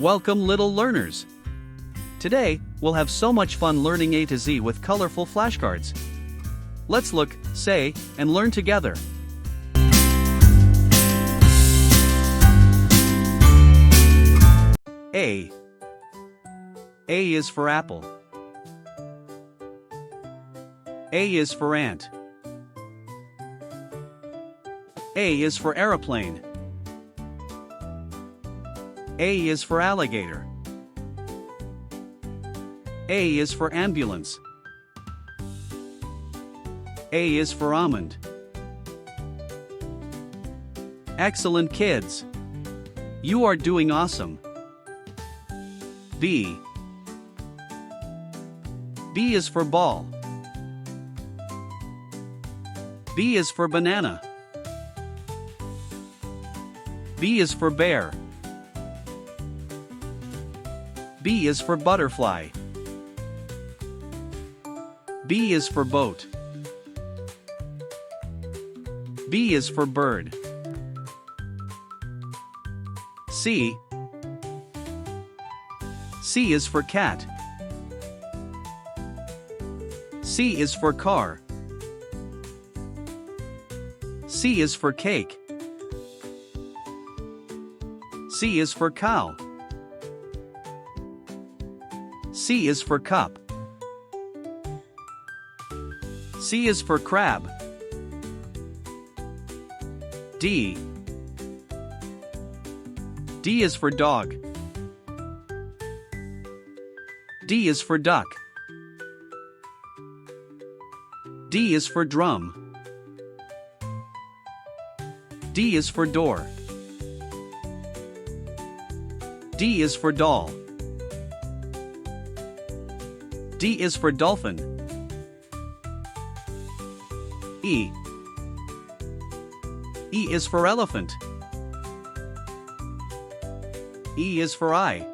Welcome, little learners! Today, we'll have so much fun learning A to Z with colorful flashcards. Let's look, say, and learn together. A. A is for apple. A is for ant. A is for aeroplane. A is for alligator. A is for ambulance. A is for almond. Excellent, kids! You are doing awesome. B. B is for ball. B is for banana. B is for bear. B is for butterfly. B is for boat. B is for bird. C. C is for cat. C is for car. C is for cake. C is for cow. C is for cup. C is for crab. D. D is for dog. D is for duck. D is for drum. D is for door. D is for doll. D is for dolphin. E. E is for elephant. E is for eye.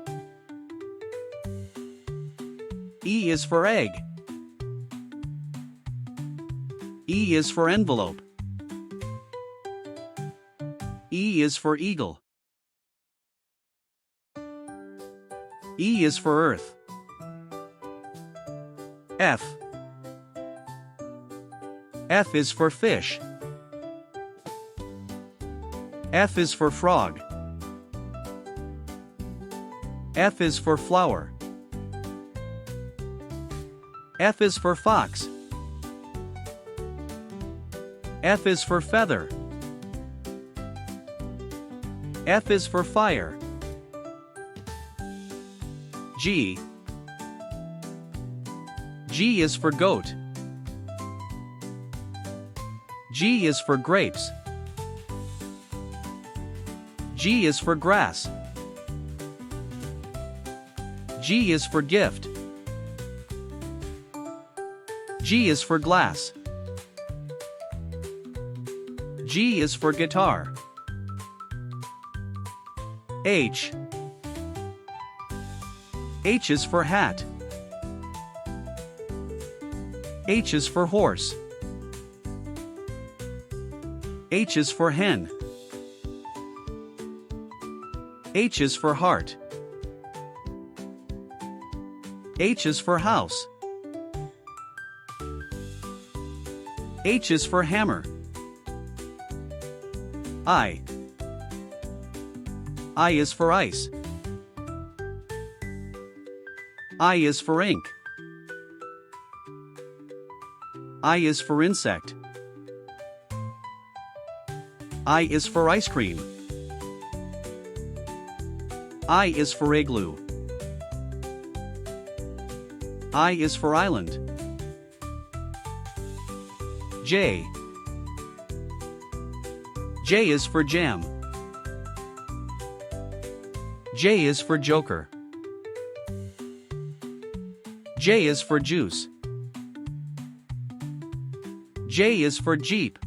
E is for egg. E is for envelope. E is for eagle. E is for earth. F. F is for fish. F is for frog. F is for flower. F is for fox. F is for feather. F is for fire. G. G is for goat. G is for grapes. G is for grass. G is for gift. G is for glass. G is for guitar. H. H is for hat. H is for horse. H is for hen. H is for heart. H is for house. H is for hammer. I. I is for ice. I is for ink. I is for insect. I is for ice cream. I is for igloo. I is for island. J. J is for jam. J is for joker. J is for juice. J is for jeep.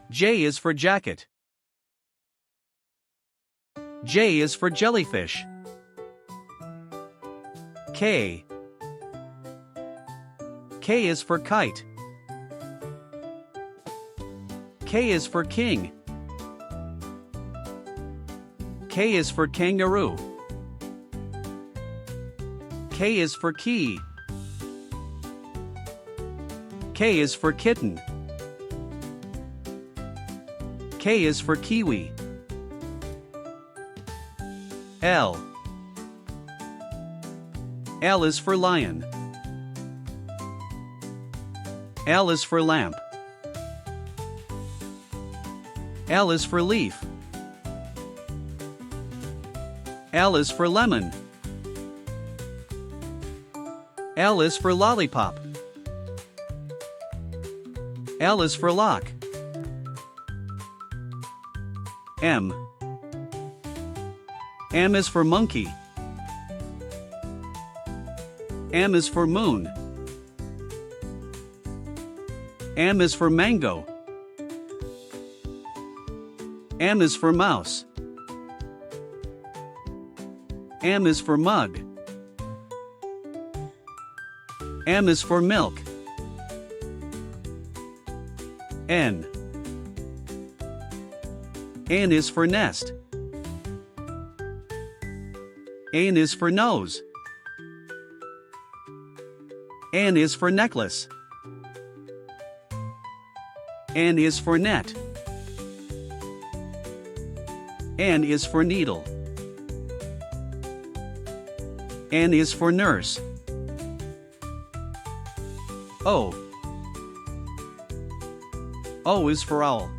J is for jacket. J is for jellyfish. K. K is for kite. K is for king. K is for kangaroo. K is for key. K is for kitten. K is for kiwi. L. L is for lion. L is for lamp. L is for leaf. L is for lemon. L is for lollipop. L is for lock. M. M is for monkey. M is for moon. M is for mango. M is for mouse. M is for mug. M is for milk. N. N is for nest. N is for nose. N is for necklace. N is for net. N is for needle. N is for nurse. O. O is for owl.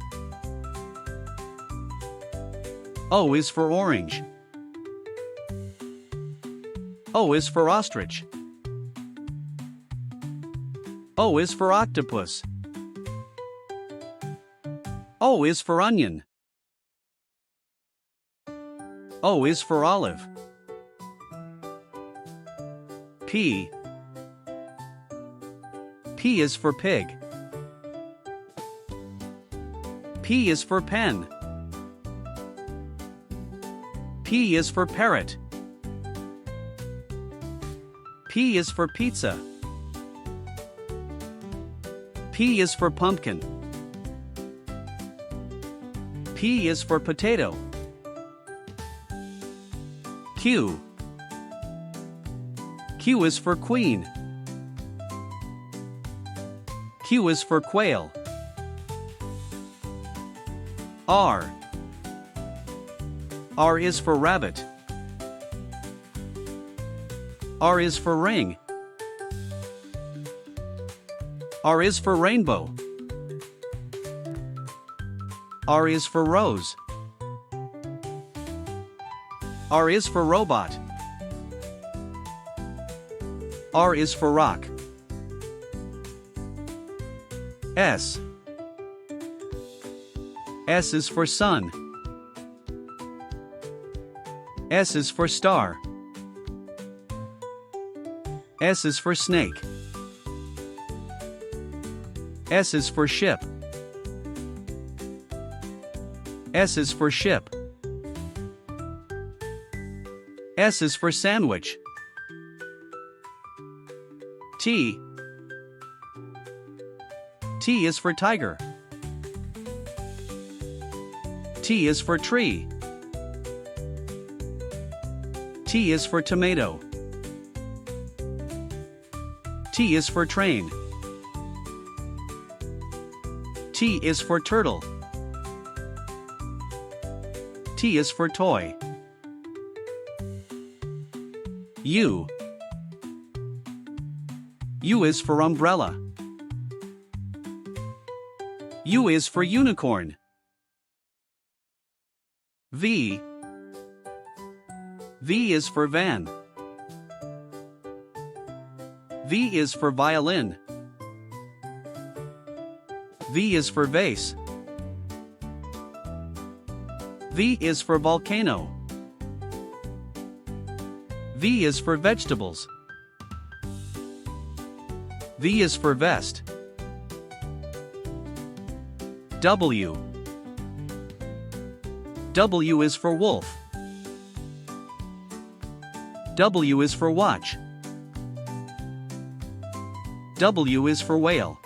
O is for orange. O is for ostrich. O is for octopus. O is for onion. O is for olive. P. P is for pig. P is for pen. P is for parrot. P is for pizza. P is for pumpkin. P is for potato. Q. Q is for queen. Q is for quail. R. R is for rabbit. R is for ring. R is for rainbow. R is for rose. R is for robot. R is for rock. S. S is for sun. S is for star. S is for snake. S is for ship. S is for ship. S is for sandwich. T. T is for tiger. T is for tree. T is for tomato. T is for train. T is for turtle. T is for toy. U. U is for umbrella. U is for unicorn. V. V is for van. V is for violin. V is for vase. V is for volcano. V is for vegetables. V is for vest. W. W is for wolf. W is for watch. W is for whale.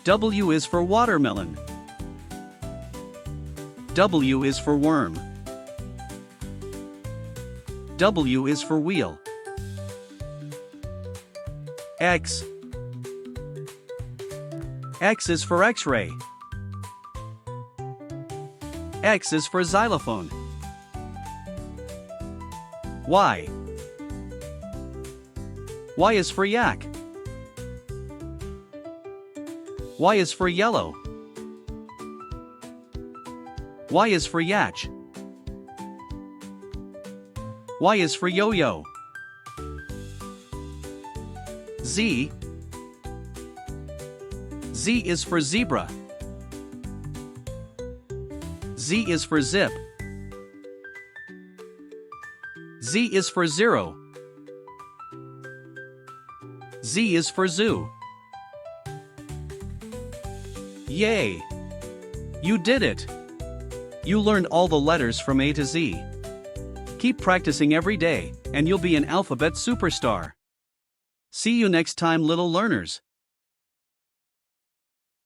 W is for watermelon. W is for worm. W is for wheel. X. X is for X-ray. X is for xylophone. Y. Y is for yak. Y is for yellow. Y is for yatch. Y is for yo-yo. Z. Z is for zebra. Z is for zip. Z is for zero. Z is for zoo. Yay! You did it! You learned all the letters from A to Z. Keep practicing every day, and you'll be an alphabet superstar. See you next time, little learners.